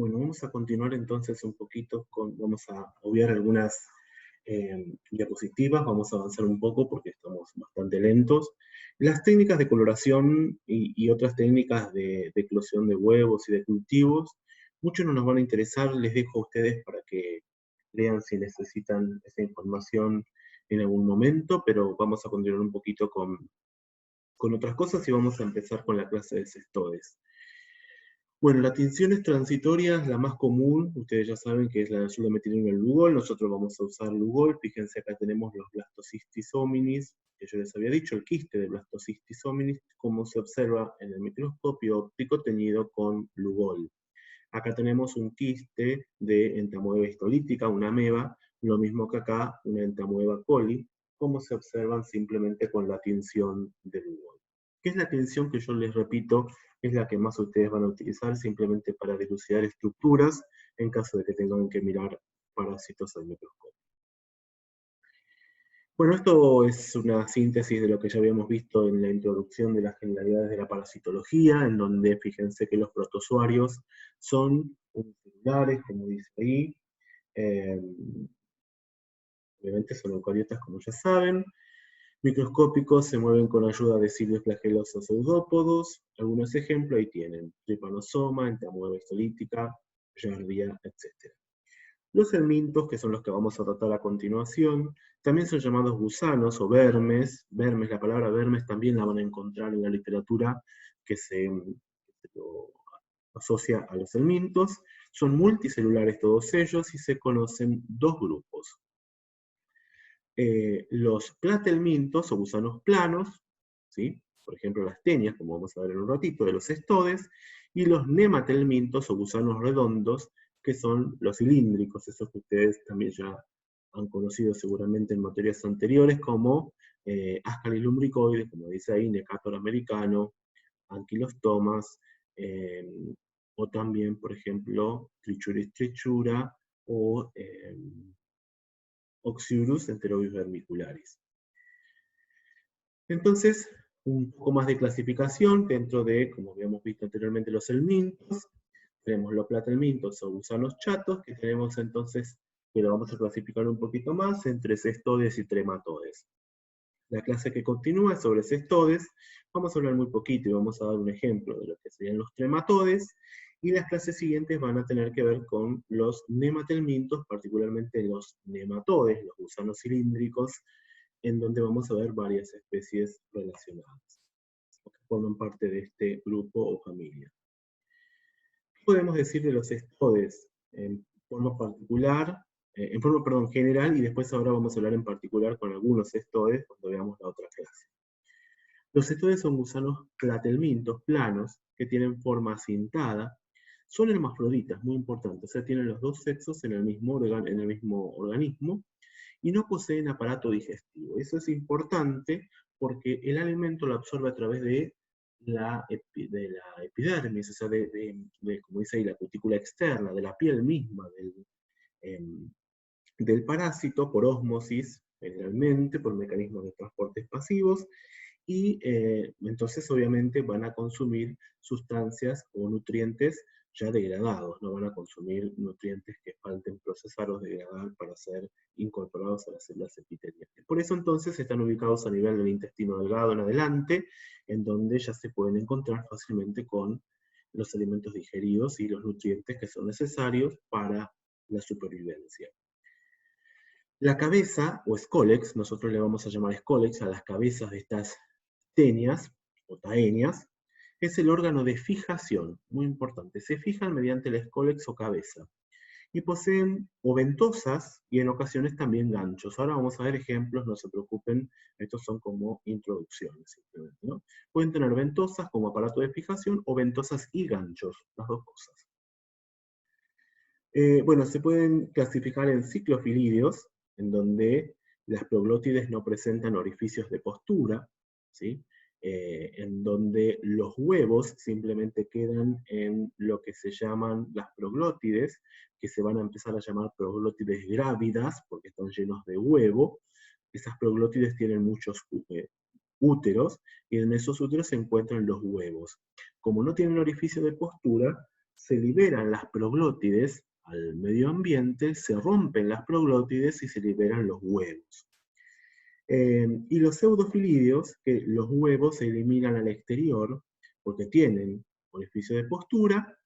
Bueno, vamos a continuar entonces un poquito vamos a obviar algunas diapositivas, vamos a avanzar un poco porque estamos bastante lentos. Las técnicas de coloración y otras técnicas de eclosión de huevos y de cultivos, muchos no nos van a interesar, les dejo a ustedes para que lean si necesitan esa información en algún momento, pero vamos a continuar un poquito con otras cosas y vamos a empezar con la clase de cestodes. Bueno, la tinción es transitoria, la más común, ustedes ya saben que es la sulfametileno y el Lugol, nosotros vamos a usar Lugol, fíjense acá tenemos los blastocystis hominis, que yo les había dicho, el quiste de blastocystis hominis, como se observa en el microscopio óptico teñido con Lugol. Acá tenemos un quiste de entamoeba histolítica, una ameba, lo mismo que acá, una entamoeba coli, como se observan simplemente con la tinción de Lugol. ¿Qué es la tinción que yo les repito? Es la que más ustedes van a utilizar simplemente para dilucidar estructuras en caso de que tengan que mirar parásitos al microscopio. Bueno, esto es una síntesis de lo que ya habíamos visto en la introducción de las generalidades de la parasitología, en donde fíjense que los protozoarios son unicelulares, como dice ahí. Obviamente son eucariotas, como ya saben. Microscópicos, se mueven con ayuda de cilios flagelosos pseudópodos. Algunos ejemplos ahí tienen: trypanosoma, entamoeba histolítica, giardia, etc. Los helmintos, que son los que vamos a tratar a continuación, también son llamados gusanos o vermes. Vermes, la palabra vermes también la van a encontrar en la literatura que se lo asocia a los helmintos. Son multicelulares todos ellos y se conocen dos grupos. Los platelmintos o gusanos planos, ¿sí? Por ejemplo las tenias, como vamos a ver en un ratito, de los cestodes, y los nematelmintos o gusanos redondos, que son los cilíndricos, esos que ustedes también ya han conocido seguramente en materias anteriores, como Ascaris lumbricoides, como dice ahí, Necator americano, Anquilostomas, o también, por ejemplo, Trichuris trichura, o Oxyurus enterobius vermicularis. Entonces, un poco más de clasificación dentro de, como habíamos visto anteriormente, los helmintos. Tenemos los platelmintos o gusanos chatos, que tenemos entonces, que lo vamos a clasificar un poquito más, entre cestodes y trematodes. La clase que continúa es sobre cestodes. Vamos a hablar muy poquito y vamos a dar un ejemplo de lo que serían los trematodes, y las clases siguientes van a tener que ver con los nematelmintos, particularmente los nematodes, los gusanos cilíndricos, en donde vamos a ver varias especies relacionadas, que forman parte de este grupo o familia. ¿Qué podemos decir de los cestodes en forma particular? General, y después ahora vamos a hablar en particular con algunos cestodes cuando veamos la otra clase. Los cestodes son gusanos platelmintos, planos, que tienen forma cintada. Son hermafroditas, muy importante, o sea, tienen los dos sexos en el mismo organismo, y no poseen aparato digestivo. Eso es importante porque el alimento lo absorbe a través de la epidermis, o sea, como dice ahí, la cutícula externa, de la piel misma del parásito, por ósmosis, generalmente, por mecanismos de transportes pasivos, y entonces obviamente van a consumir sustancias o nutrientes ya degradados, no van a consumir nutrientes que falten procesar o degradar para ser incorporados a las células epiteliales. Por eso entonces están ubicados a nivel del intestino delgado en adelante, en donde ya se pueden encontrar fácilmente con los alimentos digeridos y los nutrientes que son necesarios para la supervivencia. La cabeza, o escólex, nosotros le vamos a llamar escólex a las cabezas de estas tenias, o taenias, es el órgano de fijación, muy importante. Se fijan mediante el escólex o cabeza. Y poseen o ventosas, y en ocasiones también ganchos. Ahora vamos a ver ejemplos, no se preocupen, estos son como introducciones simplemente, ¿no? Pueden tener ventosas como aparato de fijación, o ventosas y ganchos, las dos cosas. Bueno, se pueden clasificar en ciclofilídeos, en donde las proglótides no presentan orificios de postura, ¿sí? En donde los huevos simplemente quedan en lo que se llaman las proglótides, que se van a empezar a llamar proglótides grávidas, porque están llenos de huevo. Esas proglótides tienen muchos úteros, y en esos úteros se encuentran los huevos. Como no tienen orificio de postura, se liberan las proglótides al medio ambiente, se rompen las proglótides y se liberan los huevos. Y los pseudofilidios, que los huevos se eliminan al exterior porque tienen orificio de postura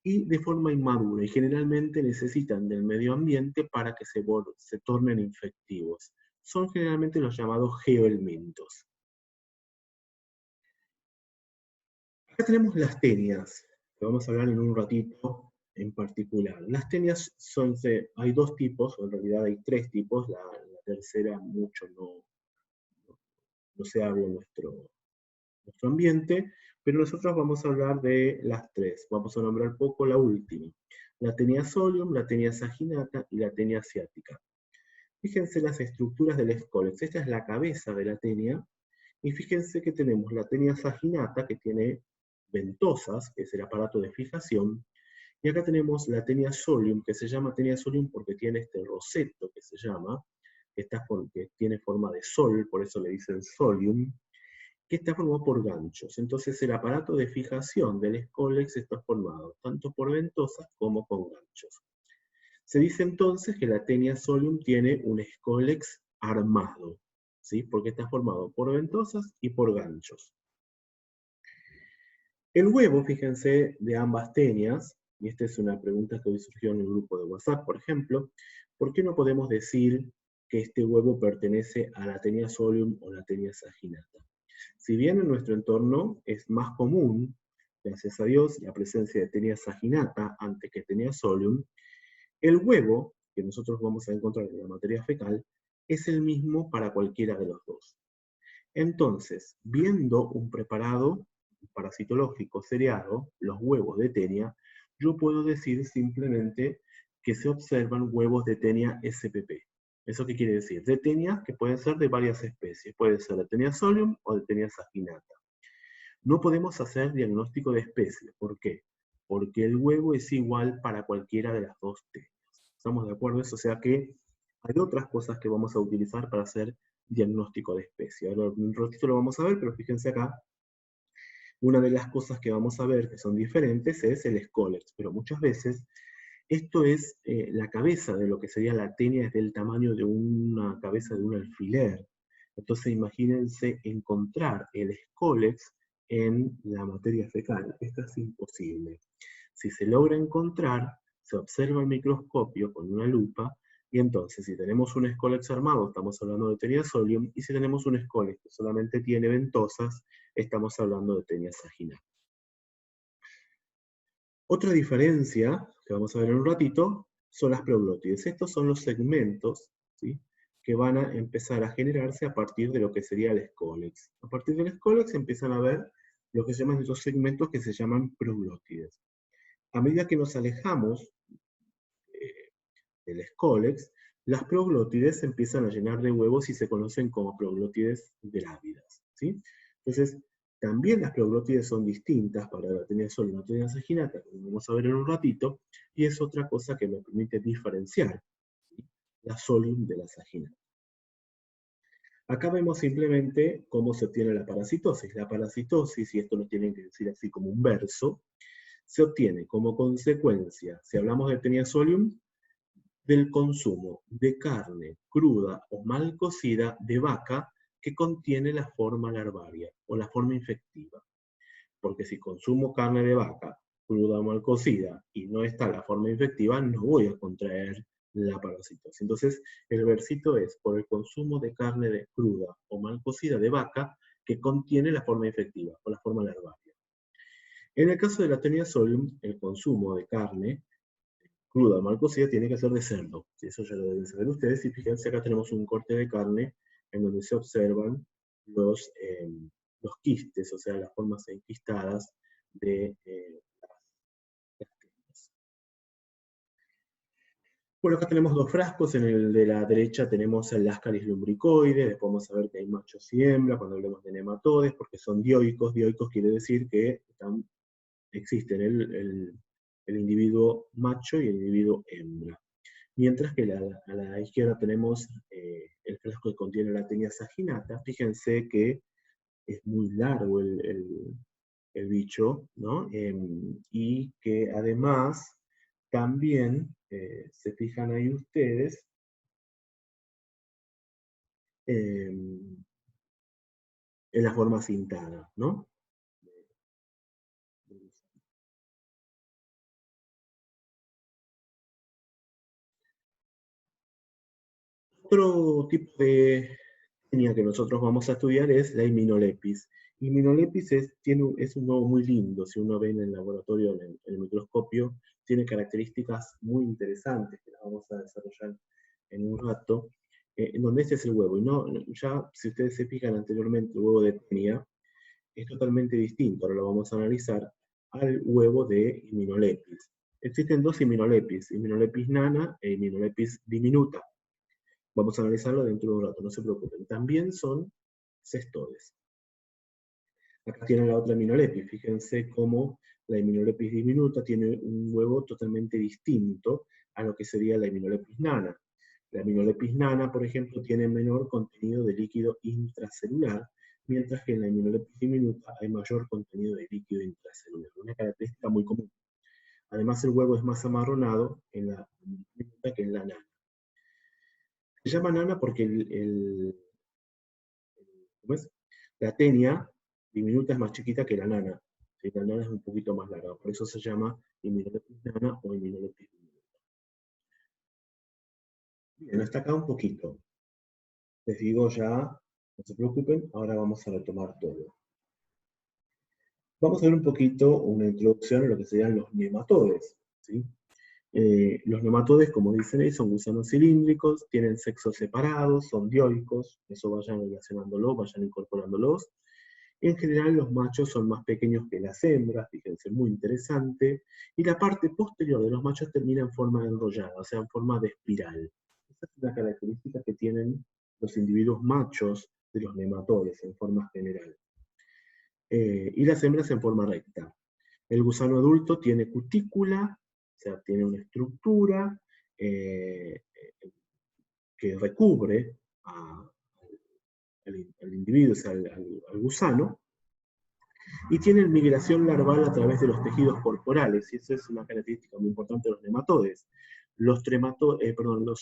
y de forma inmadura, y generalmente necesitan del medio ambiente para que se tornen infectivos. Son generalmente los llamados geohelmintos. Acá tenemos las tenias, que vamos a hablar en un ratito en particular. Las tenias hay dos tipos, o en realidad hay tres tipos, la tercera mucho no se habla en nuestro ambiente, pero nosotros vamos a hablar de las tres. Vamos a nombrar poco la última. La tenia solium, la tenia saginata y la tenia asiática. Fíjense las estructuras del escólex. Esta es la cabeza de la tenia, y fíjense que tenemos la tenia saginata, que tiene ventosas, que es el aparato de fijación, y acá tenemos la tenia solium, que se llama tenia solium porque tiene este roseto que se llama, que tiene forma de sol, por eso le dicen solium, que está formado por ganchos. Entonces el aparato de fijación del escólex está formado tanto por ventosas como con ganchos. Se dice entonces que la tenia solium tiene un escólex armado, ¿sí? Porque está formado por ventosas y por ganchos. El huevo, fíjense, de ambas tenias, y esta es una pregunta que hoy surgió en el grupo de WhatsApp, por ejemplo, ¿por qué no podemos decir que este huevo pertenece a la tenia solium o la tenia saginata? Si bien en nuestro entorno es más común, gracias a Dios, la presencia de tenia saginata antes que tenia solium, el huevo que nosotros vamos a encontrar en la materia fecal es el mismo para cualquiera de los dos. Entonces, viendo un preparado parasitológico seriado, los huevos de tenia, yo puedo decir simplemente que se observan huevos de tenia SPP. ¿Eso qué quiere decir? De tenia que pueden ser de varias especies. Puede ser de tenia solium o de tenia saginata. No podemos hacer diagnóstico de especie. ¿Por qué? Porque el huevo es igual para cualquiera de las dos tenias. ¿Estamos de acuerdo? Eso, o sea que hay otras cosas que vamos a utilizar para hacer diagnóstico de especie. Ahora en un ratito lo vamos a ver, pero fíjense acá. Una de las cosas que vamos a ver que son diferentes es el escólex, pero muchas veces esto es la cabeza de lo que sería la tenia, es del tamaño de una cabeza de un alfiler. Entonces imagínense encontrar el escólex en la materia fecal. Esto es imposible. Si se logra encontrar, se observa el microscopio con una lupa, y entonces si tenemos un escólex armado, estamos hablando de tenia solium, y si tenemos un escólex que solamente tiene ventosas, estamos hablando de tenia saginata. Otra diferencia, que vamos a ver en un ratito, son las proglótides. Estos son los segmentos, ¿sí?, que van a empezar a generarse a partir de lo que sería el escólex. A partir del escólex empiezan a ver lo que se llaman estos segmentos que se llaman proglótides. A medida que nos alejamos del escólex, las proglótides se empiezan a llenar de huevos y se conocen como proglótides grávidas, ¿sí? Entonces, también las proglótides son distintas para la tenia solium y la tenia saginata, como vamos a ver en un ratito, y es otra cosa que me permite diferenciar, ¿sí?, la solium de la saginata. Acá vemos simplemente cómo se obtiene la parasitosis. La parasitosis, y esto lo tienen que decir así como un verso, se obtiene como consecuencia, si hablamos de tenia solium, del consumo de carne cruda o mal cocida de vaca que contiene la forma larvaria o la forma infectiva. Porque si consumo carne de vaca cruda o mal cocida y no está la forma infectiva, no voy a contraer la parasitosis. Entonces, el versito es por el consumo de carne de cruda o mal cocida de vaca que contiene la forma infectiva o la forma larvaria. En el caso de la tenia solium, el consumo de carne cruda, mal cocida, tiene que ser de cerdo. Eso ya lo deben saber ustedes. Y fíjense, acá tenemos un corte de carne en donde se observan los quistes, o sea, las formas enquistadas de las tenas. Bueno, acá tenemos dos frascos. En el de la derecha tenemos el Ascaris lumbricoide. Después vamos a ver que hay machos y hembras cuando hablemos de nematodes, porque son dioicos. Dioicos quiere decir que existen el individuo macho y el individuo hembra. Mientras que a la izquierda tenemos el frasco que contiene la tenia saginata. Fíjense que es muy largo el bicho, ¿no? Y que además también, se fijan ahí ustedes, en la forma cintada, ¿no? Otro tipo de técnica que nosotros vamos a estudiar es la iminolepis. Iminolepis es un hongo muy lindo, si uno ve en el laboratorio, en el microscopio, tiene características muy interesantes que las vamos a desarrollar en un rato, en donde este es el huevo. Y no, ya, si ustedes se fijan anteriormente, el huevo de Tenia es totalmente distinto, ahora lo vamos a analizar, al huevo de Iminolepis. Existen dos Iminolepis, Iminolepis nana e Iminolepis diminuta. Vamos a analizarlo dentro de un rato, no se preocupen. También son cestodes. Acá tienen la otra Iminolepis. Fíjense cómo la Iminolepis diminuta tiene un huevo totalmente distinto a lo que sería la Iminolepis nana. La Iminolepis nana, por ejemplo, tiene menor contenido de líquido intracelular, mientras que en la Iminolepis diminuta hay mayor contenido de líquido intracelular. Una característica muy común. Además, el huevo es más amarronado en la diminuta que en la nana. Se llama nana porque ¿cómo es? La tenia diminuta es más chiquita que la nana. ¿Sí? La nana es un poquito más larga, por eso se llama Iminolepis nana o Iminolepis diminuta. Bien, hasta acá un poquito. Les digo ya, no se preocupen, ahora vamos a retomar todo. Vamos a ver un poquito una introducción a lo que serían los nematodes. ¿Sí? Los nematodes, como dicen ahí, son gusanos cilíndricos, tienen sexos separados, son dioicos, eso vayan relacionándolos, vayan incorporándolos. En general los machos son más pequeños que las hembras, fíjense, muy interesante, y la parte posterior de los machos termina en forma enrollada, o sea, en forma de espiral. Esa es una característica que tienen los individuos machos de los nematodes en forma general. Y las hembras en forma recta. El gusano adulto tiene cutícula, o sea, tiene una estructura eh, que recubre al individuo, o sea, al gusano, y tienen migración larval a través de los tejidos corporales, y eso es una característica muy importante de los nematodes. Los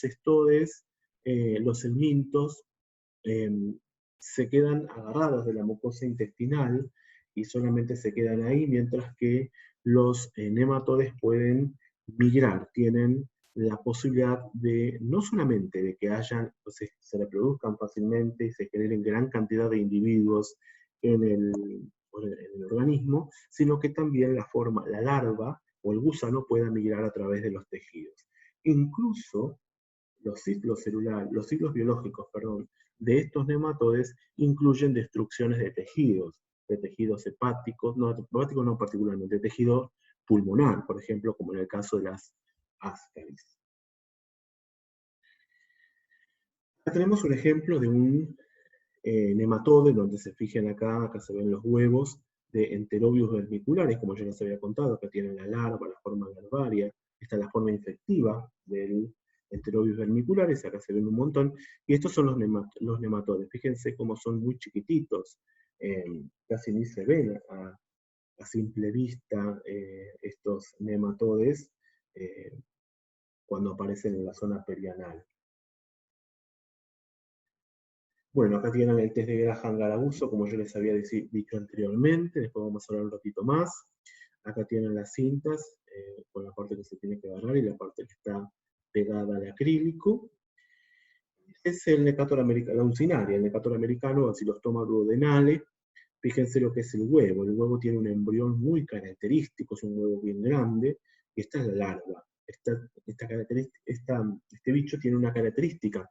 cestodes, los helmintos, eh, se quedan agarrados de la mucosa intestinal y solamente se quedan ahí, mientras que los nematodes pueden migrar, tienen la posibilidad de, no solamente de que se reproduzcan fácilmente y se generen gran cantidad de individuos en el organismo, sino que también la larva o el gusano pueda migrar a través de los tejidos. Incluso los ciclos biológicos, perdón, de estos nematodes incluyen destrucciones de tejidos hepáticos, no particularmente, de tejido pulmonar, por ejemplo, como en el caso de las ascaris. Acá tenemos un ejemplo de un nematode, donde se fijan acá se ven los huevos de Enterobius vermiculares, como ya les había contado, acá tienen la larva, la forma larvaria, esta es la forma infectiva del Enterobius vermiculares, acá se ven un montón, y estos son los nematodes. Fíjense cómo son muy chiquititos, casi ni se ven a simple vista estos nematodes cuando aparecen en la zona perianal. Bueno, acá tienen el test de Graham-Garabuso, como yo les había dicho anteriormente, después vamos a hablar un ratito más. Acá tienen las cintas, con la parte que se tiene que agarrar y la parte que está pegada al acrílico. Es el Necator americano, la uncinaria, el Necator americano, Bacillostoma duodenale. Fíjense lo que es el huevo. El huevo tiene un embrión muy característico, es un huevo bien grande, y esta es la larva. Este bicho tiene una característica,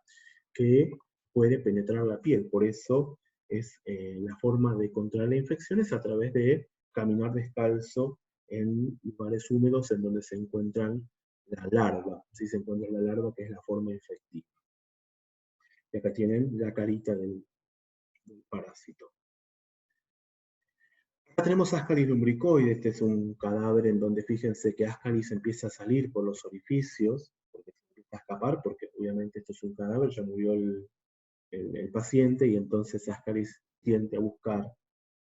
que puede penetrar la piel, por eso es la forma de contraer la infección es a través de caminar descalzo en lugares húmedos en donde se encuentran la larva, si se encuentra la larva, que es la forma infectiva. Y acá tienen la carita del parásito. Acá tenemos Ascaris lumbricoides, este es un cadáver en donde fíjense que Ascaris empieza a salir por los orificios, porque se empieza a escapar, porque obviamente esto es un cadáver, ya murió el paciente, y entonces Ascaris tiende a buscar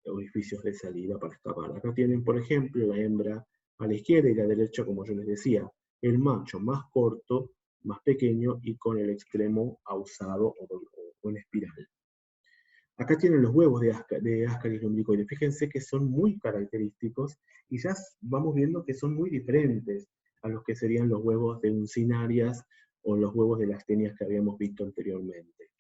orificios de salida para escapar. Acá tienen, por ejemplo, la hembra a la izquierda y la derecha, como yo les decía, el macho más corto, más pequeño y con el extremo ausado o en espiral. Acá tienen los huevos de Ascaris lumbricoides. Fíjense que son muy característicos y ya vamos viendo que son muy diferentes a los que serían los huevos de uncinarias o los huevos de las tenias que habíamos visto anteriormente.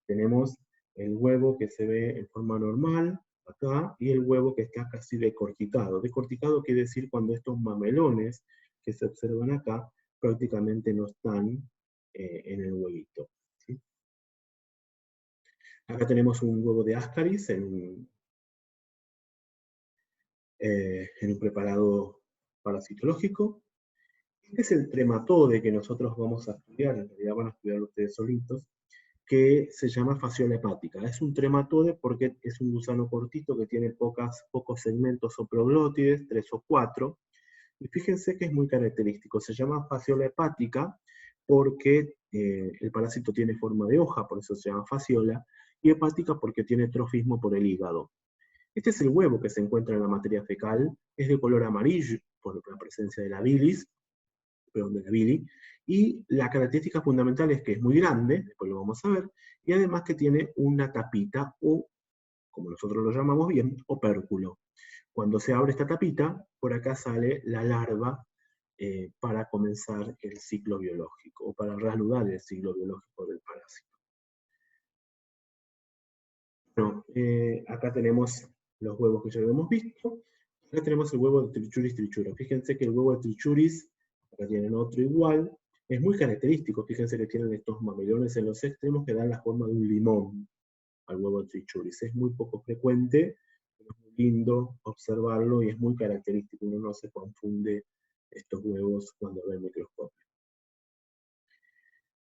Tenemos el huevo que se ve en forma normal, acá, y el huevo que está casi decorticado. Decorticado quiere decir cuando estos mamelones que se observan acá prácticamente no están en el huevito. ¿Sí? Acá tenemos un huevo de Ascaris en un preparado parasitológico. Este es el trematode que nosotros vamos a estudiar, en realidad van a estudiar ustedes solitos, que se llama fasciola hepática. Es un trematode porque es un gusano cortito que tiene pocos segmentos o proglótides, 3 o 4, y fíjense que es muy característico. Se llama fasciola hepática porque el parásito tiene forma de hoja, por eso se llama fasciola, y hepática porque tiene trofismo por el hígado. Este es el huevo que se encuentra en la materia fecal, es de color amarillo por la presencia de la bilis, de la bili, y la característica fundamental es que es muy grande, después lo vamos a ver, y además que tiene una tapita o, como nosotros lo llamamos bien, opérculo. Cuando se abre esta tapita, por acá sale la larva para comenzar el ciclo biológico, o para reanudar el ciclo biológico del parásito. Bueno, acá tenemos los huevos que ya habíamos visto. Acá tenemos el huevo de Trichuris trichura. Fíjense que el huevo de Trichuris, acá tienen otro igual, es muy característico. Fíjense que tienen estos mamelones en los extremos que dan la forma de un limón al huevo de Trichuris. Es muy poco frecuente, pero es muy lindo observarlo y es muy característico. Uno no se confunde estos huevos cuando ve el microscopio.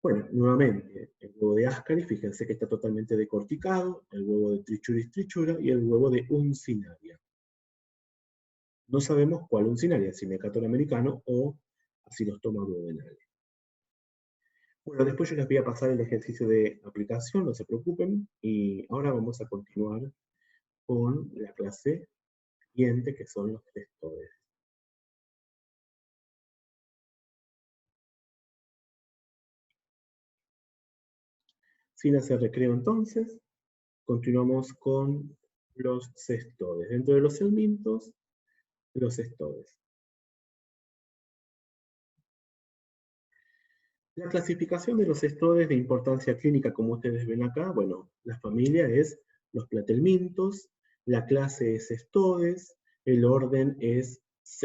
Bueno, nuevamente, el huevo de Ascaris, fíjense que está totalmente decorticado, el huevo de Trichuris trichura y el huevo de Uncinaria. No sabemos cuál Uncinaria, si Mercator americano o Acinostoma duodenale. Bueno, después yo les voy a pasar el ejercicio de aplicación, no se preocupen, y ahora vamos a continuar con la clase siguiente, que son los testores. Sin hacer recreo entonces, continuamos con los cestodes. Dentro de los segmentos, los cestodes. La clasificación de los cestodes de importancia clínica, como ustedes ven acá, bueno, la familia es los platelmintos, la clase es cestodes, el orden es,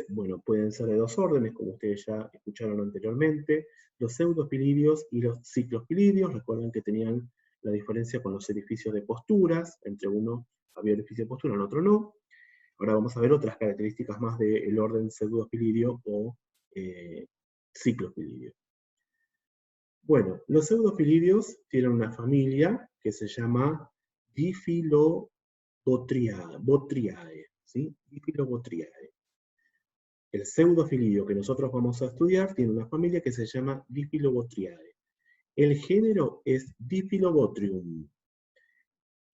bueno, pueden ser de dos órdenes, como ustedes ya escucharon anteriormente, los pseudopilidios y los ciclospilidios. Recuerden que tenían la diferencia con los edificios de posturas, entre uno había edificio de postura, en otro no. Ahora vamos a ver otras características más del orden pseudospilidio o ciclospilidio. Bueno, los pseudofilidios tienen una familia que se llama Diphyllobotriae, ¿sí? Diphyllobotriae. El pseudofilidio que nosotros vamos a estudiar tiene una familia que se llama Diphyllobotriae. El género es Diphyllobotrium.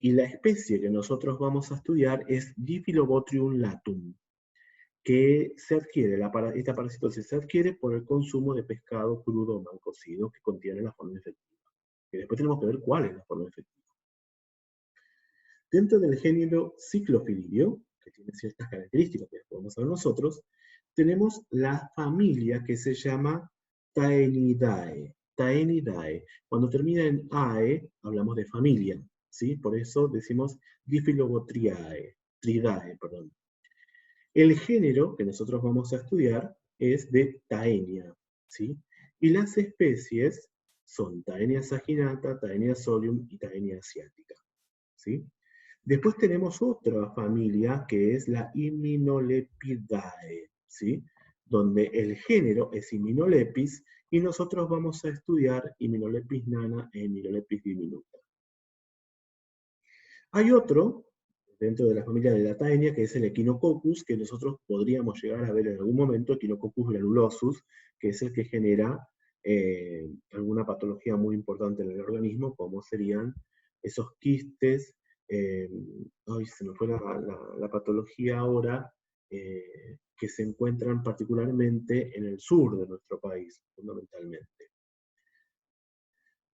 Y la especie que nosotros vamos a estudiar es Diphyllobotrium latum, que se adquiere, esta parasitosis se adquiere por el consumo de pescado crudo o mal cocido que contiene la forma infectiva. Y después tenemos que ver cuál es la forma efectiva. Dentro del género ciclofilidio, que tiene ciertas características que podemos ver nosotros, tenemos la familia que se llama Taenidae. Taenidae. Cuando termina en ae, hablamos de familia, ¿sí? Por eso decimos Diphyllobotriae, Tridae, perdón. El género que nosotros vamos a estudiar es de Taenia, ¿sí? Y las especies son Taenia saginata, Taenia solium y Taenia asiática, ¿sí? Después tenemos otra familia que es la Immunolepidae, ¿sí? Donde el género es Immunolepis y nosotros vamos a estudiar Immunolepis nana e Immunolepis diminuta. Hay otro dentro de la familia de la Taenia, que es el Echinococcus, que nosotros podríamos llegar a ver en algún momento, Echinococcus granulosus, que es el que genera alguna patología muy importante en el organismo, como serían esos quistes Ay, se me fue la patología ahora, que se encuentran particularmente en el sur de nuestro país, fundamentalmente.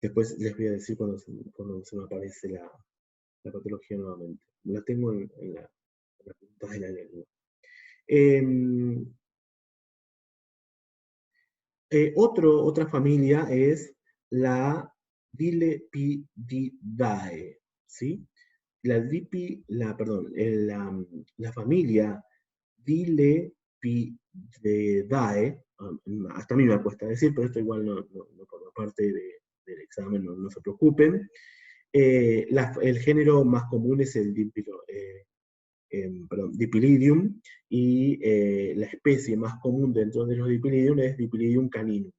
Después les voy a decir cuando se me aparece la patología nuevamente. La tengo en la punta de la lengua. Otra familia es la Dilepididae, ¿sí? La familia Dilepididae, hasta a mí me cuesta decir, pero esto igual no forma parte del examen, no se preocupen. El género más común es el Dipylidium, y la especie más común dentro de los Dipylidium es Dipylidium caninum,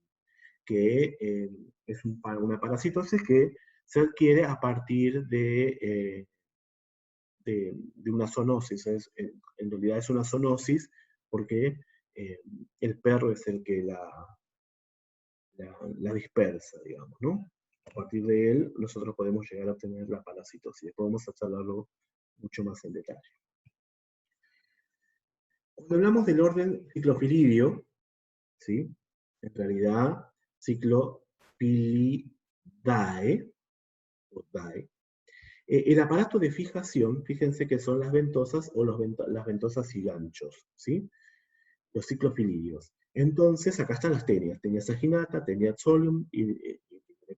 que es una parasitosis que se adquiere a partir de una zoonosis. En realidad es una zoonosis porque el perro es el que la dispersa, digamos, ¿no? A partir de él nosotros podemos llegar a obtener la parasitosis. Podemos hablarlo mucho más en detalle. Cuando hablamos del orden Cyclophilidio, ¿sí? En realidad, Cyclophilidae, el aparato de fijación, fíjense que son las ventosas o las ventosas y ganchos, ¿sí? Los ciclofilidios. Entonces, acá están las tenias, tenia saginata, tenia solium, y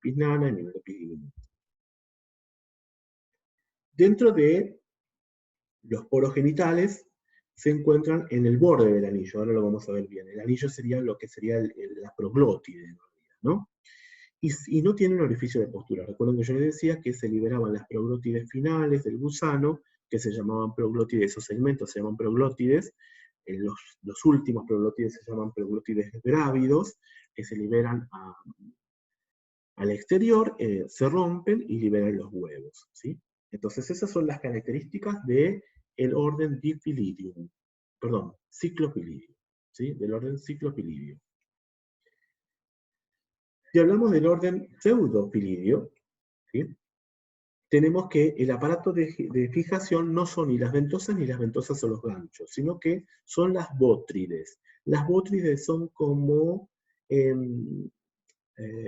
piznana, y piznana. Dentro de los poros genitales se encuentran en el borde del anillo, ahora lo vamos a ver bien. El anillo sería lo que sería la proglótide, ¿no? Y no tiene un orificio de postura. Recuerden que yo les decía que se liberaban las proglótides finales del gusano, que se llamaban proglótides, esos segmentos se llaman proglótides. Los últimos proglótides se llaman proglótides grávidos, que se liberan al exterior, se rompen y liberan los huevos, ¿sí? Entonces esas son las características del orden Dipylidium, perdón, Cyclophilidium, ¿sí? Del orden Cyclophilidium. Si hablamos del orden Pseudofilidio, ¿sí? Tenemos que el aparato de fijación no son ni las ventosas o los ganchos, sino que son las bótrides. Las bótrides son como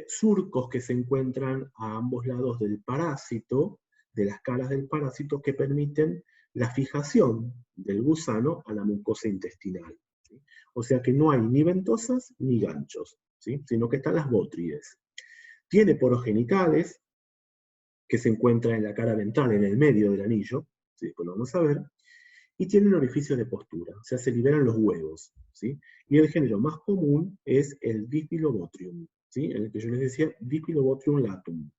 surcos que se encuentran a ambos lados del parásito, de las caras del parásito, que permiten la fijación del gusano a la mucosa intestinal, ¿sí? O sea que no hay ni ventosas ni ganchos, ¿sí? Sino que están las bótrides. Tiene poros genitales, que se encuentra en la cara ventral, en el medio del anillo, ¿sí? Después lo vamos a ver, y tiene un orificio de postura, o sea, se liberan los huevos, ¿sí? Y el género más común es el Dipilobotrium, ¿sí? En el que yo les decía Dipilobotrium latum.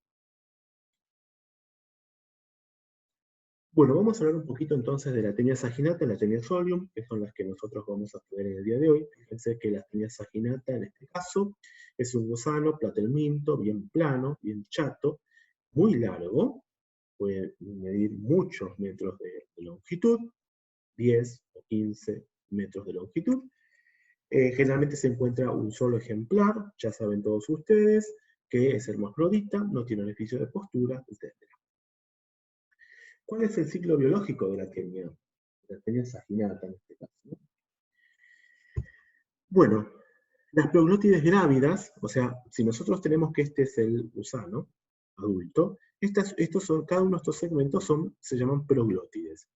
Bueno, vamos a hablar un poquito entonces de la tenia saginata y la tenia solium, que son las que nosotros vamos a estudiar en el día de hoy. Fíjense que la tenia saginata, en este caso, es un gusano platelminto, bien plano, bien chato, muy largo, puede medir muchos metros de longitud, 10 o 15 metros de longitud. Generalmente se encuentra un solo ejemplar, ya saben todos ustedes, que es hermafrodita, no tiene orificio de postura, etc. ¿Cuál es el ciclo biológico de la tenia? La tenia saginata en este caso, ¿no? Bueno, las proglótides grávidas, o sea, si nosotros tenemos que este es el gusano adulto, cada uno de estos segmentos se llaman proglótides.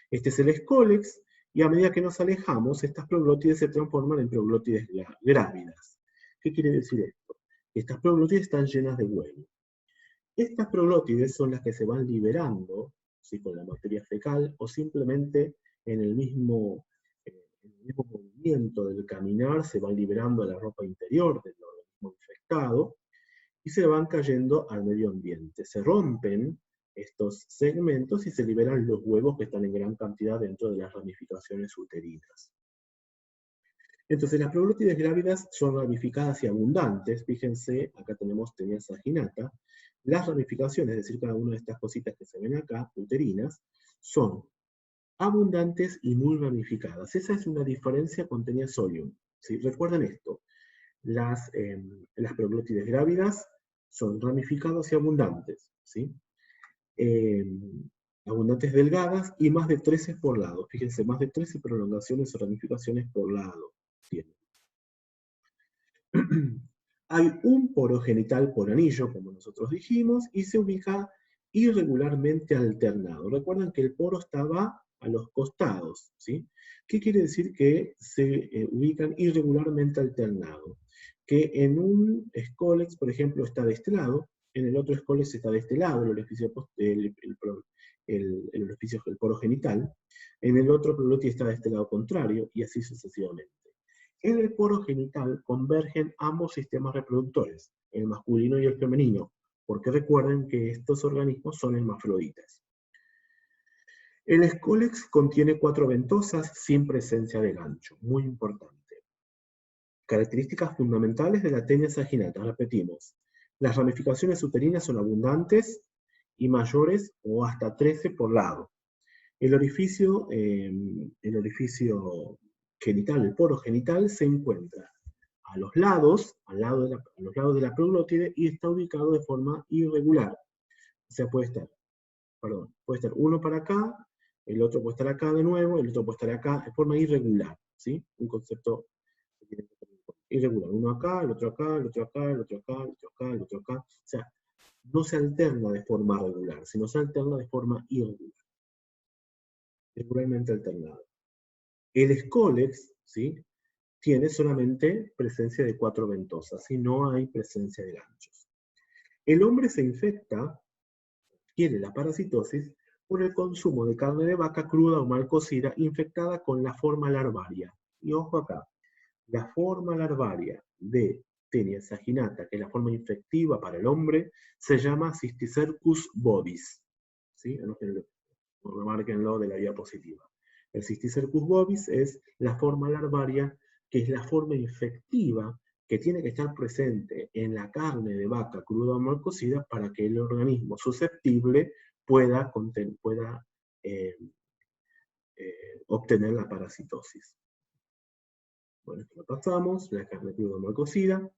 Este es el escólex, y a medida que nos alejamos, estas proglótides se transforman en proglótides grávidas. ¿Qué quiere decir esto? Estas proglótides están llenas de huevo. Estas proglótides son las que se van liberando, ¿sí? Con la materia fecal, o simplemente en el mismo movimiento del caminar se van liberando a la ropa interior del organismo infectado, y se van cayendo al medio ambiente. Se rompen estos segmentos y se liberan los huevos que están en gran cantidad dentro de las ramificaciones uterinas. Entonces las proglótides grávidas son ramificadas y abundantes. Fíjense, acá tenemos tenia saginata. Las ramificaciones, es decir, cada una de estas cositas que se ven acá, uterinas, son abundantes y muy ramificadas. Esa es una diferencia con tenia solium, ¿sí? Recuerden esto, las proglótides grávidas son ramificadas y abundantes, ¿sí? abundantes delgadas y más de 13 por lado. Fíjense, más de 13 prolongaciones o ramificaciones por lado tiene. Hay un poro genital por anillo, como nosotros dijimos, y se ubica irregularmente alternado. Recuerden que el poro estaba a los costados, ¿sí? ¿Qué quiere decir que se ubican irregularmente alternados? Que en un escólex, por ejemplo, está de este lado, en el otro escólex está de este lado, el orificio, el poro genital, en el otro glotis está de este lado contrario, y así sucesivamente. En el poro genital convergen ambos sistemas reproductores, el masculino y el femenino, porque recuerden que estos organismos son hermafroditas. El escólex contiene 4 ventosas sin presencia de gancho, muy importante. Características fundamentales de la tenia saginata, repetimos. Las ramificaciones uterinas son abundantes y mayores o hasta 13 por lado. El orificio genital, el poro genital, se encuentra a los lados, a los lados de la proglótide y está ubicado de forma irregular. O sea, puede estar uno para acá, el otro puede estar acá de nuevo, el otro puede estar acá, de forma irregular, ¿sí? Un concepto irregular. Uno acá, el otro acá, el otro acá, el otro acá, el otro acá, el otro acá. O sea, no se alterna de forma regular, sino se alterna de forma irregular. Regularmente alternado. El escólex, ¿sí?, tiene solamente presencia de 4 ventosas y no hay presencia de ganchos. El hombre se infecta, adquiere la parasitosis, por el consumo de carne de vaca cruda o mal cocida infectada con la forma larvaria. Y ojo acá, la forma larvaria de tenia saginata, que es la forma infectiva para el hombre, se llama Cysticercus bovis. ¿Sí? Remárquenlo de la diapositiva. El Cysticercus bovis es la forma larvaria, que es la forma infectiva que tiene que estar presente en la carne de vaca cruda o mal cocida para que el organismo susceptible pueda obtener la parasitosis. Bueno, esto lo pasamos, la carne cruda o mal cocida.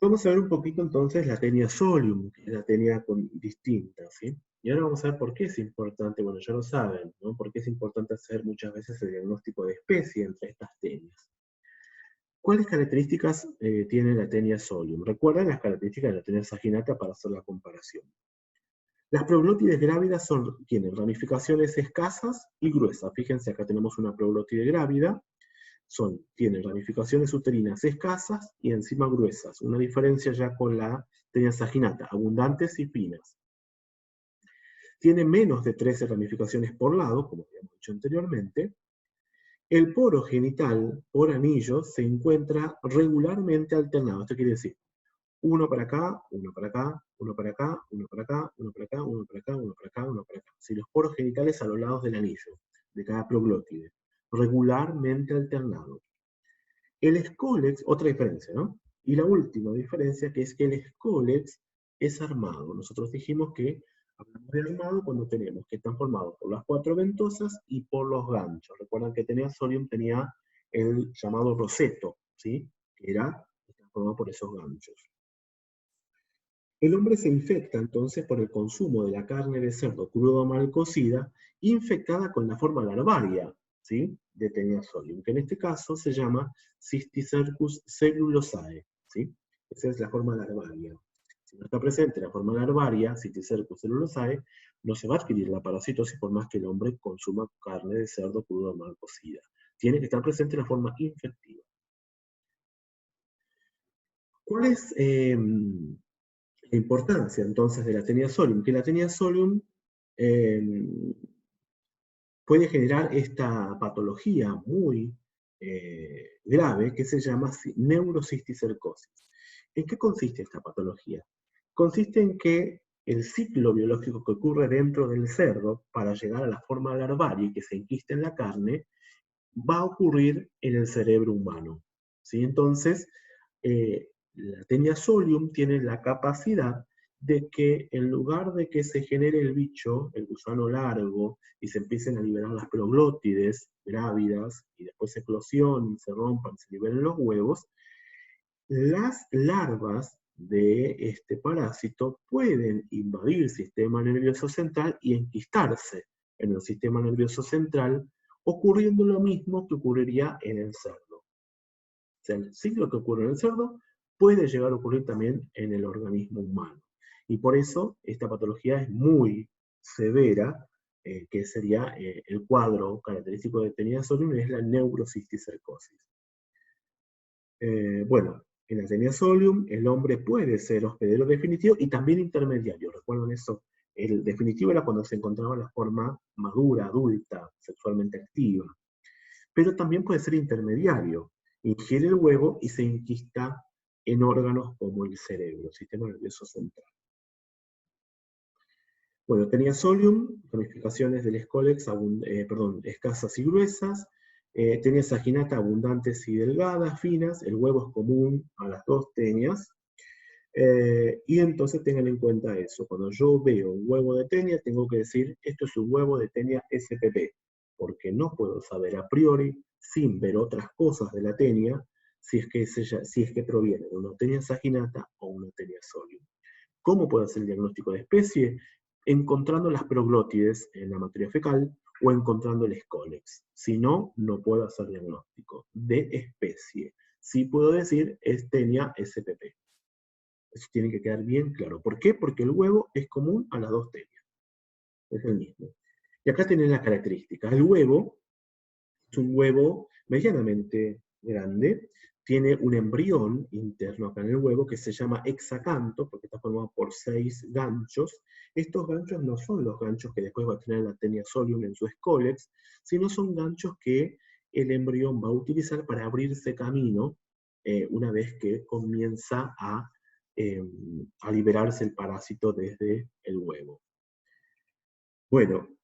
Vamos a ver un poquito entonces la tenia solium, que es la tenia distinta, ¿sí? Y ahora vamos a ver por qué es importante, bueno, ya lo saben, ¿no? Por qué es importante hacer muchas veces el diagnóstico de especie entre estas tenias. ¿Cuáles características tiene la tenia solium? Recuerden las características de la tenia saginata para hacer la comparación. Las proglótides grávidas tienen ramificaciones escasas y gruesas. Fíjense, acá tenemos una proglótide grávida, tienen ramificaciones uterinas escasas y encima gruesas. Una diferencia ya con la tenia saginata, abundantes y finas. Tiene menos de 13 ramificaciones por lado, como habíamos dicho anteriormente. El poro genital, por anillo, se encuentra regularmente alternado. Esto quiere decir, uno para acá, uno para acá, uno para acá, uno para acá, uno para acá, uno para acá, uno para acá, uno para acá. Si los poros genitales a los lados del anillo, de cada proglótide, regularmente alternado. El escólex, otra diferencia, ¿no? Y la última diferencia, que es que el escólex es armado. Nosotros dijimos que hablamos de armado cuando tenemos que están formados por las 4 ventosas y por los ganchos. Recuerdan que tenia solium tenía el llamado roseto, ¿sí? Que está formado por esos ganchos. El hombre se infecta entonces por el consumo de la carne de cerdo cruda o mal cocida, infectada con la forma larvaria, ¿sí?, de tenia solium, que en este caso se llama Cysticercus cellulosae, ¿sí? Esa es la forma larvaria. Si no está presente la forma larvaria, Cysticercus cellulosae, no se va a adquirir la parasitosis por más que el hombre consuma carne de cerdo cruda o mal cocida. Tiene que estar presente la forma infectiva. ¿Cuál es la importancia entonces de la tenia solium? Que la tenia solium puede generar esta patología muy grave que se llama neurocisticercosis. ¿En qué consiste esta patología? Consiste en que el ciclo biológico que ocurre dentro del cerdo para llegar a la forma larvaria y que se enquiste en la carne, va a ocurrir en el cerebro humano, ¿sí? Entonces, la tenia solium tiene la capacidad de que en lugar de que se genere el bicho, el gusano largo, y se empiecen a liberar las proglótides grávidas, y después se eclosionen, se rompan, se liberen los huevos, las larvas de este parásito pueden invadir el sistema nervioso central y enquistarse en el sistema nervioso central, ocurriendo lo mismo que ocurriría en el cerdo. O sea, el ciclo que ocurre en el cerdo puede llegar a ocurrir también en el organismo humano. Y por eso esta patología es muy severa, que sería el cuadro característico de Taenia solium, es la neurocisticercosis. Bueno, en la Taenia solium el hombre puede ser hospedero definitivo y también intermediario. ¿Recuerdan eso? El definitivo era cuando se encontraba la forma madura, adulta, sexualmente activa. Pero también puede ser intermediario. Ingiere el huevo y se inquista en órganos como el cerebro, el sistema nervioso central. Bueno, Taenia solium, ramificaciones del escólex, escasas y gruesas. Taenia saginata, abundantes y delgadas, finas. El huevo es común a las dos tenias. Y entonces tengan en cuenta eso. Cuando yo veo un huevo de Taenia, tengo que decir, esto es un huevo de Taenia spp, porque no puedo saber a priori, sin ver otras cosas de la Taenia, si es que proviene de una Taenia saginata o una Taenia solium. ¿Cómo puedo hacer el diagnóstico de especie? Encontrando las proglótides en la materia fecal o encontrando el escólex. Si no, no puedo hacer diagnóstico de especie. Sí puedo decir es Taenia spp. Eso tiene que quedar bien claro. ¿Por qué? Porque el huevo es común a las dos tenias. Es el mismo. Y acá tienen las características. El huevo es un huevo medianamente grande, tiene un embrión interno acá en el huevo que se llama hexacanto, porque está formado por 6 ganchos. Estos ganchos no son los ganchos que después va a tener la Taenia solium en su escólex, sino son ganchos que el embrión va a utilizar para abrirse camino una vez que comienza a liberarse el parásito desde el huevo. Bueno,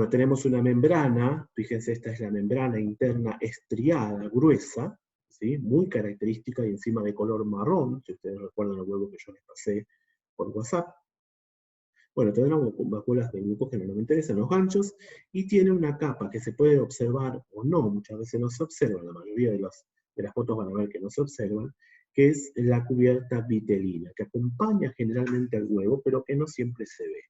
tenemos una membrana, fíjense, esta es la membrana interna estriada, gruesa, ¿sí? Muy característica y encima de color marrón, si ustedes recuerdan el huevo que yo les pasé por WhatsApp. Bueno, tendrán vacuolas de glucógeno, no me interesan los ganchos, y tiene una capa que se puede observar o no, muchas veces no se observa, la mayoría de las fotos van a ver que no se observan, que es la cubierta vitelina, que acompaña generalmente al huevo, pero que no siempre se ve.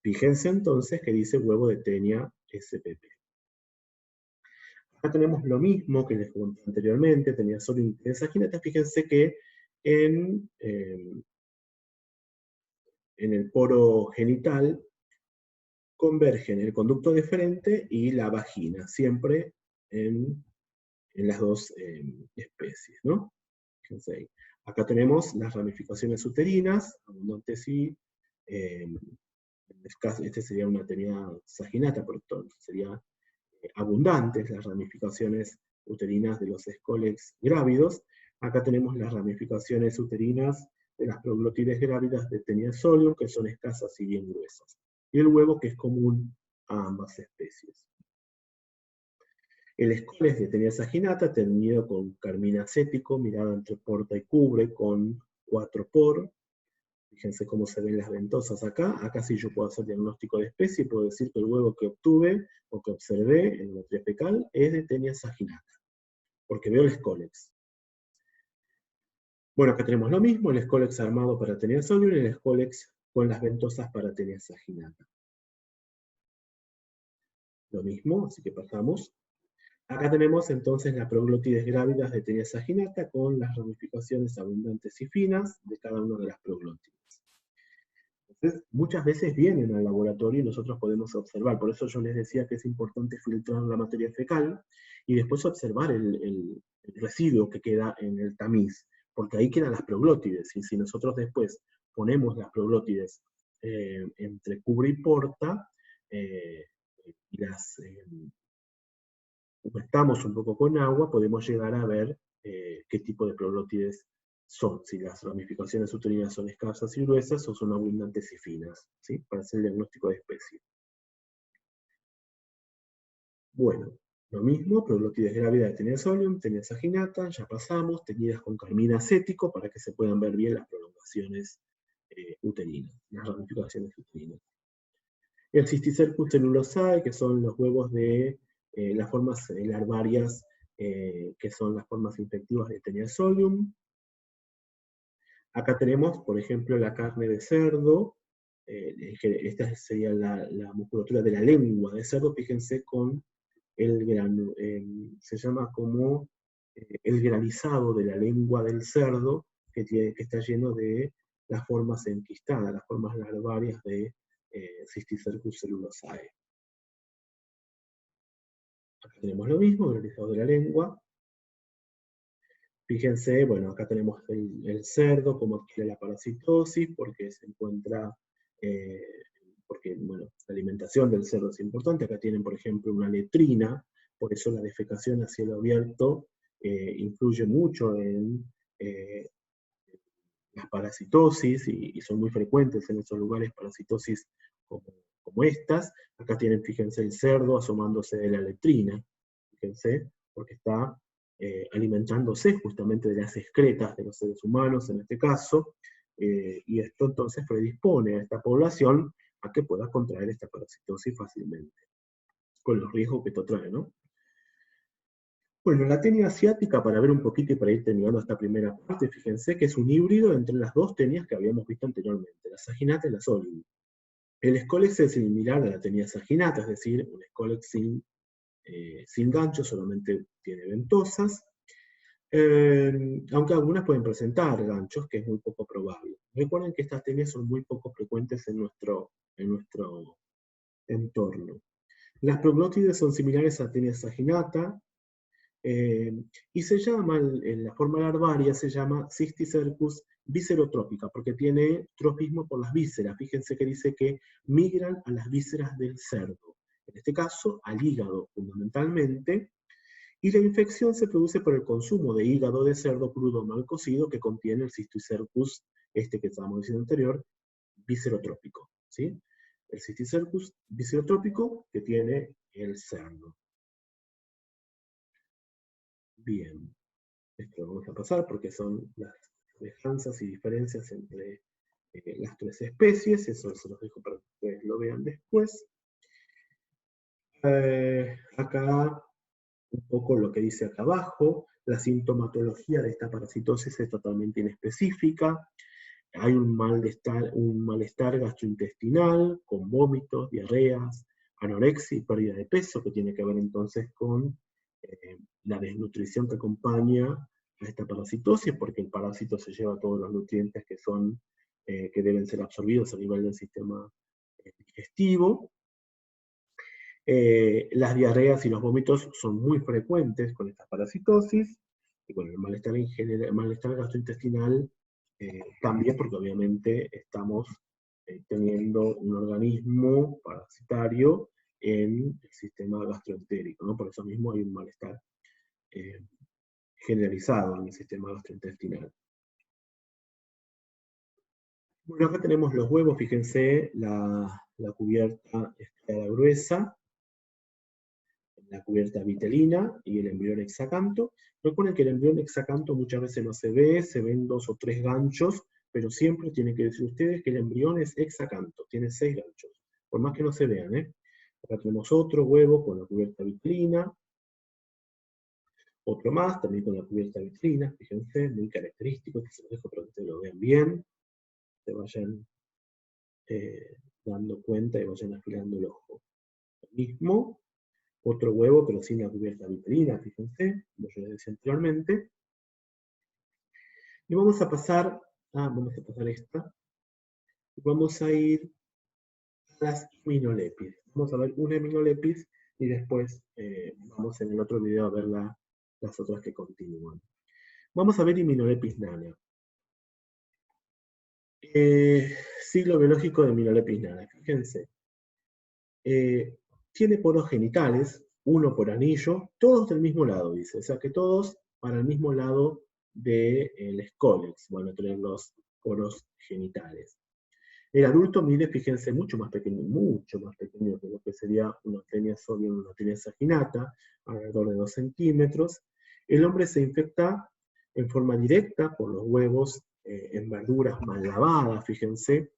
Fíjense entonces que dice huevo de Taenia spp. Acá tenemos lo mismo que les conté anteriormente, Taenia solium y Taenia saginata. Fíjense que en el poro genital convergen el conducto deferente y la vagina, siempre en las dos especies, ¿no? Fíjense ahí. Acá tenemos las ramificaciones uterinas, abundantes y este sería una Taenia saginata, por tanto, sería abundantes las ramificaciones uterinas de los escólex grávidos. Acá tenemos las ramificaciones uterinas de las proglótides grávidas de Taenia solium, que son escasas y bien gruesas. Y el huevo, que es común a ambas especies. El escólex de Taenia saginata, teñido con carmín acético, mirado entre porta y cubre, con 4 por. Fíjense cómo se ven las ventosas acá. Acá sí yo puedo hacer diagnóstico de especie, puedo decir que el huevo que obtuve o que observé en la materia fecal es de Taenia saginata, porque veo el escólex. Bueno, acá tenemos lo mismo, el escólex armado para Taenia solium y el escólex con las ventosas para Taenia saginata. Lo mismo, así que pasamos. Acá tenemos entonces las proglótides grávidas de Taenia saginata con las ramificaciones abundantes y finas de cada una de las proglótides. Entonces, muchas veces vienen al laboratorio y nosotros podemos observar. Por eso yo les decía que es importante filtrar la materia fecal y después observar el residuo que queda en el tamiz, porque ahí quedan las proglótides. Y si nosotros después ponemos las proglótides entre cubre y porta, y las humectamos un poco con agua, podemos llegar a ver qué tipo de proglótides son, si las ramificaciones uterinas son escasas y gruesas o son abundantes y finas, ¿sí? Para hacer el diagnóstico de especie. Bueno, lo mismo, proglótides grávidas de Taenia solium, Taenia saginata, ya pasamos, teñidas con carmín acético para que se puedan ver bien las prolongaciones uterinas, las ramificaciones uterinas. El Cysticercus cellulosae, que son los huevos de las formas larvarias, que son las formas infectivas de Taenia solium. Acá tenemos, por ejemplo, la carne de cerdo. Esta sería la musculatura de la lengua de cerdo. Fíjense con el grano, se llama como el granizado de la lengua del cerdo, que está lleno de las formas enquistadas, las formas larvarias de Cysticercus cellulosae. Acá tenemos lo mismo, granizado de la lengua. Fíjense, bueno, acá tenemos el cerdo, cómo adquiere la parasitosis, porque se encuentra, porque, bueno, la alimentación del cerdo es importante. Acá tienen, por ejemplo, una letrina, por eso la defecación a cielo abierto influye mucho en las parasitosis, y son muy frecuentes en esos lugares parasitosis como estas. Acá tienen, fíjense, el cerdo asomándose de la letrina, fíjense, porque está alimentándose justamente de las excretas de los seres humanos, en este caso, y esto entonces predispone a esta población a que pueda contraer esta parasitosis fácilmente, con los riesgos que esto trae, ¿no? Bueno, la tenia asiática, para ver un poquito y para ir terminando esta primera parte, fíjense que es un híbrido entre las dos tenias que habíamos visto anteriormente, la saginata y la solid. El Scolex es similar a la tenia saginata, es decir, un Scolex sin ganchos, solamente tiene ventosas, aunque algunas pueden presentar ganchos, que es muy poco probable. Recuerden que estas tenias son muy poco frecuentes en nuestro entorno. Las proglótides son similares a tenia saginata, y se llama, en la forma larvaria, se llama Cysticercus viscerotrópica, porque tiene tropismo por las vísceras. Fíjense que dice que migran a las vísceras del cerdo, en este caso al hígado fundamentalmente, y la infección se produce por el consumo de hígado de cerdo crudo mal cocido que contiene el Cysticercus, este que estábamos diciendo anterior, viscerotrópico, ¿sí? El Cysticercus viscerotrópico que tiene el cerdo. Bien, esto lo vamos a pasar porque son las semejanzas y diferencias entre las tres especies, eso se los dejo para que ustedes lo vean después. Acá un poco lo que dice acá abajo, la sintomatología de esta parasitosis es totalmente inespecífica. Hay un malestar gastrointestinal, con vómitos, diarreas, anorexia y pérdida de peso, que tiene que ver entonces con la desnutrición que acompaña a esta parasitosis, porque el parásito se lleva todos los nutrientes que deben ser absorbidos a nivel del sistema digestivo. Las diarreas y los vómitos son muy frecuentes con esta parasitosis, y bueno, el malestar gastrointestinal también, porque obviamente estamos teniendo un organismo parasitario en el sistema gastroentérico, ¿no? Por eso mismo hay un malestar generalizado en el sistema gastrointestinal. Bueno, acá tenemos los huevos, fíjense, la cubierta estriada gruesa, la cubierta vitelina y el embrión hexacanto. Recuerden que el embrión hexacanto muchas veces no se ve, se ven 2 o 3 ganchos, pero siempre tienen que decir ustedes que el embrión es hexacanto, tiene 6 ganchos, por más que no se vean, ¿eh? Acá tenemos otro huevo con la cubierta vitelina, otro más, también con la cubierta vitelina, fíjense, muy característico, que se los dejo para que ustedes lo vean bien, se vayan dando cuenta y vayan afilando el ojo. Lo mismo, otro huevo, pero sin la cubierta vitelina, fíjense, como yo les decía anteriormente. Y vamos a pasar esta, y vamos a ir a las iminolepis. Vamos a ver una iminolepis, y después vamos en el otro video a ver las otras que continúan. Vamos a ver iminolepis nana. Ciclo biológico de iminolepis nana, fíjense. Tiene poros genitales, uno por anillo, todos del mismo lado, dice. O sea que todos para el mismo lado del Scolex van a tener los poros genitales. El adulto mide, fíjense, mucho más pequeño que lo que sería una tenia sólida, una tenia saginata, alrededor de 2 centímetros. El hombre se infecta en forma directa por los huevos en verduras mal lavadas, fíjense,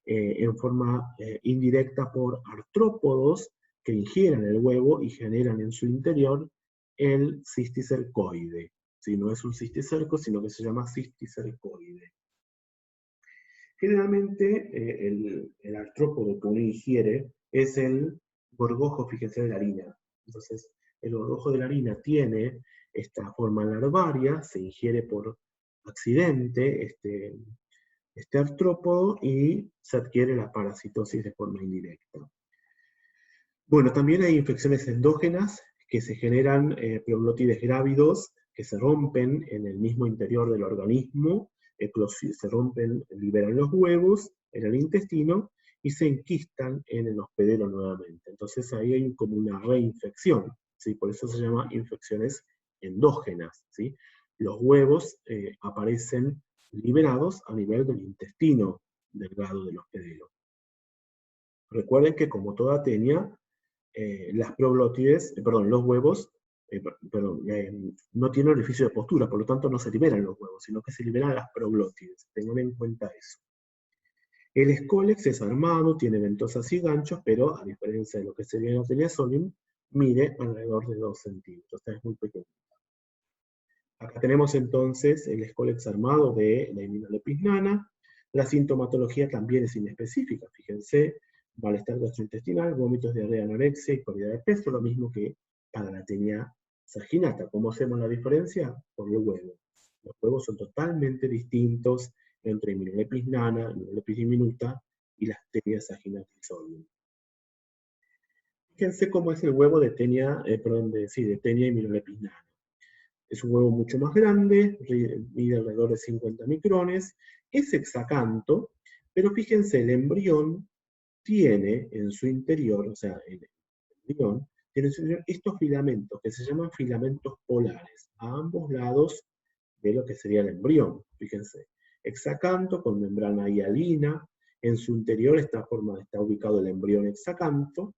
en forma indirecta por artrópodos que ingieran el huevo y generan en su interior el cisticercoide. ¿Sí? No es un cisticerco, sino que se llama cisticercoide. Generalmente el artrópodo que uno ingiere es el gorgojo, fíjense, de la harina. Entonces, el gorgojo de la harina tiene esta forma larvaria, se ingiere por accidente este artrópodo y se adquiere la parasitosis de forma indirecta. Bueno, también hay infecciones endógenas que se generan proglótides grávidos que se rompen en el mismo interior del organismo, se rompen, liberan los huevos en el intestino y se enquistan en el hospedero nuevamente. Entonces ahí hay como una reinfección, ¿sí? Por eso se llama infecciones endógenas, ¿sí? Los huevos aparecen liberados a nivel del intestino delgado del hospedero. Recuerden que como toda tenia, las proglótides, los huevos, no tienen orificio de postura, por lo tanto no se liberan los huevos, sino que se liberan las proglótides. Tengan en cuenta eso. El escólex es armado, tiene ventosas y ganchos, pero a diferencia de lo que sería la Tenia solium, mide alrededor de 2 centímetros, es muy pequeño. Acá tenemos entonces el escólex armado de la Hemilolepis nana. La sintomatología también es inespecífica, fíjense, malestar gastrointestinal, vómitos, diarrea, anorexia y pérdida de peso, lo mismo que para la Tenia saginata. ¿Cómo hacemos la diferencia? Por los huevos. Los huevos son totalmente distintos entre Hemilolepis nana, Hemilolepis diminuta y las Tenia saginata y solium. Fíjense cómo es el huevo de Tenia, de Tenia Hemilolepis nana. Es un huevo mucho más grande, mide alrededor de 50 micrones, es hexacanto, pero fíjense, el embrión tiene en su interior, o sea, el embrión, tiene en su interior estos filamentos que se llaman filamentos polares, a ambos lados de lo que sería el embrión. Fíjense, hexacanto con membrana hialina, en su interior está ubicado el embrión hexacanto,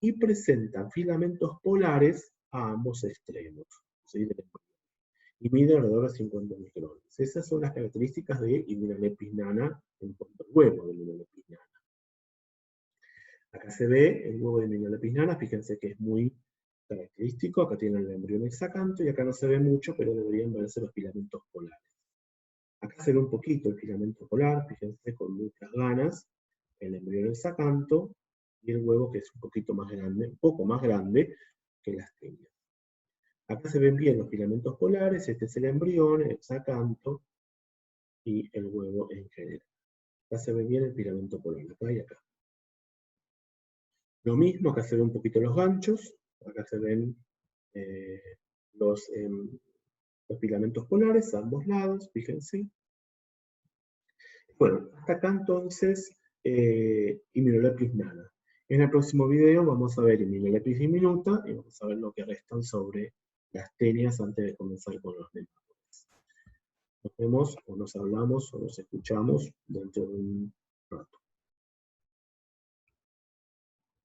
y presentan filamentos polares a ambos extremos, ¿sí? Del embrión. Y mide alrededor de 50 micrones. Esas son las características de Hemilolepis nana en cuanto al huevo de Hemilolepis nana. Acá se ve el huevo de Hemilolepis nana, fíjense que es muy característico, acá tienen el embrión hexacanto y acá no se ve mucho, pero deberían verse los filamentos polares. Acá se ve un poquito el filamento polar, fíjense con muchas ganas, el embrión hexacanto y el huevo que es un poquito más grande, un poco más grande que las tenias. Acá se ven bien los filamentos polares, este es el embrión, el hexacanto y el huevo en general. Acá se ve bien el filamento polar, acá y acá. Lo mismo, acá se ven un poquito los ganchos, acá se ven los filamentos polares a ambos lados, fíjense. Bueno, hasta acá entonces Hemilolepis nana. En el próximo video vamos a ver Hemilolepis diminuta y vamos a ver lo que restan sobre las tenias antes de comenzar con los nemátodes. Nos vemos, o nos hablamos, o nos escuchamos dentro de un rato.